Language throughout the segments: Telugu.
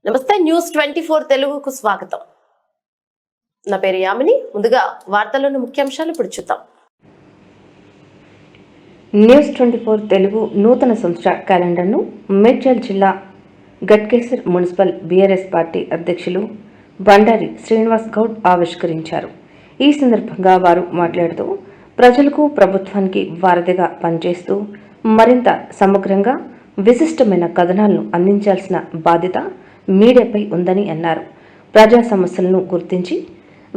నమస్తే న్యూస్ 24 తెలుగుకు స్వాగతం. నా పేరు యామిని. ముందుగా వార్తల్లోని ముఖ్యాంశాలు ఇప్పుడు చూద్దాం. న్యూస్ 24 తెలుగు నూతన సంవత్సర క్యాలెండర్ను మేడ్చల్ జిల్లా గట్కేసర్ మున్సిపల్ బీఆర్ఎస్ పార్టీ అధ్యక్షులు బండారి శ్రీనివాస్ గౌడ్ ఆవిష్కరించారు. ఈ సందర్భంగా వారు మాట్లాడుతూ ప్రజలకు ప్రభుత్వానికి వారధిగా పనిచేస్తూ మరింత సమగ్రంగా విశిష్టమైన కథనాలను అందించాల్సిన బాధ్యత మీడియాపై ఉందని అన్నారు. ప్రజా సమస్యలను గుర్తించి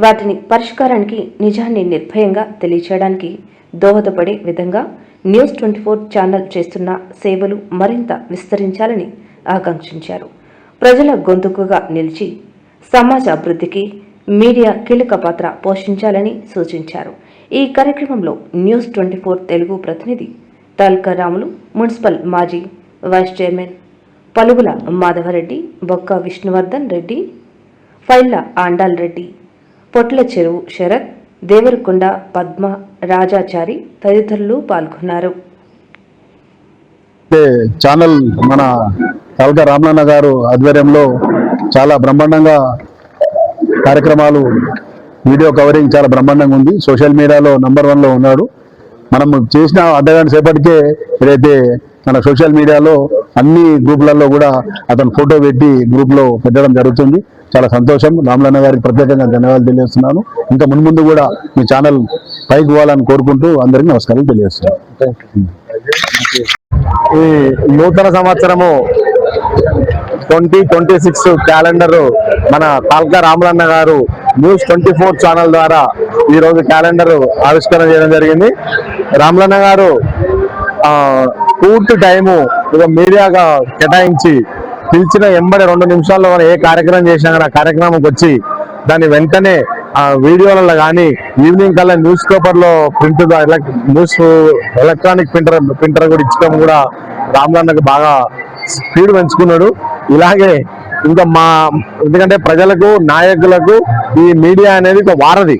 వాటిని పరిష్కారానికి నిజాన్ని నిర్భయంగా తెలియచేయడానికి దోహదపడే విధంగా న్యూస్ 24 ఛానల్ చేస్తున్న సేవలు మరింత విస్తరించాలని ఆకాంక్షించారు. ప్రజల గొంతుకుగా నిలిచి సమాజ అభివృద్ధికి మీడియా కీలక పాత్ర పోషించాలని సూచించారు. ఈ కార్యక్రమంలో న్యూస్ 24 తెలుగు ప్రతినిధి తాల్కా రాములు, మున్సిపల్ మాజీ వైస్ చైర్మన్ పలుగుల మాధవరెడ్డి, బొక్క విష్ణువర్ధన్ రెడ్డి, ఫైళ్ల ఆండాల్ రెడ్డి, పొట్ల చెరువు శరత్, దేవరకొండ పద్మ, రాజాచారి తదితరులు పాల్గొన్నారు. ఛానల్ మన తాల్కా రామన్న గారు ఆధ్వర్యంలో చాలా బ్రహ్మాండంగా కార్యక్రమాలు, వీడియో కవరింగ్ చాలా బ్రహ్మాండంగా ఉంది. సోషల్ మీడియాలో నంబర్ 1లో ఉన్నాడు. మనం చేసిన అర్ధగంట సేపటికే ఏదైతే మన సోషల్ మీడియాలో అన్ని గ్రూపులలో కూడా అతను ఫోటో పెట్టి గ్రూప్లో పెట్టడం జరుగుతుంది. చాలా సంతోషం. రామలన్న గారికి ప్రత్యేకంగా ధన్యవాదాలు తెలియజేస్తున్నాను. ఇంకా మున్ముందు కూడా మీ ఛానల్ పైకి పోవాలని కోరుకుంటూ అందరికీ నమస్కారం తెలియజేస్తున్నాను. ఈ నూతన సంవత్సరము 2026 క్యాలెండర్ మన తాల్కా రామలన్న గారు న్యూస్ 24 ఛానల్ ద్వారా ఈ రోజు క్యాలెండర్ ఆవిష్కరణ చేయడం జరిగింది. రామలన్న గారు పూర్తి టైము మీడియాగా కేటాయించి పిలిచిన 2 నిమిషాల్లో ఏ కార్యక్రమం చేసినా కానీ ఆ కార్యక్రమంకి వచ్చి దాన్ని వెంటనే వీడియోలలో కానీ ఈవినింగ్ కల్లా న్యూస్ పేపర్లో ప్రింట్ న్యూస్ ఎలక్ట్రానిక్ ప్రింటర్ కూడా ఇచ్చడం కూడా రామలన్నకు బాగా స్పీడ్ పెంచుకున్నాడు. ఇలాగే ఇంకా ఎందుకంటే ప్రజలకు, నాయకులకు ఈ మీడియా అనేది ఒక వారధి.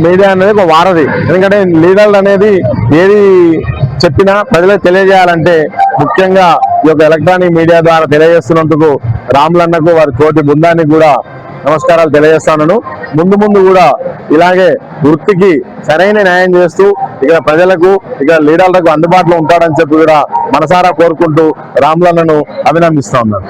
మీడియా అనేది ఒక వారధి. ఎందుకంటే లీడర్లు అనేది ఏది చెప్పినా ప్రజలకు తెలియజేయాలంటే ముఖ్యంగా ఈ యొక్క ఎలక్ట్రానిక్ మీడియా ద్వారా తెలియజేస్తున్నందుకు రామలన్నకు, వారి తోటి బృందానికి కూడా నమస్కారాలు తెలియజేస్తాను. ముందు కూడా ఇలాగే వృత్తికి సరైన న్యాయం చేస్తూ ఇక ప్రజలకు, ఇక లీడర్లకు అందుబాటులో ఉంటాడని చెప్పి కూడా మనసారా కోరుకుంటూ రామలన్నను అభినందిస్తా ఉన్నాను.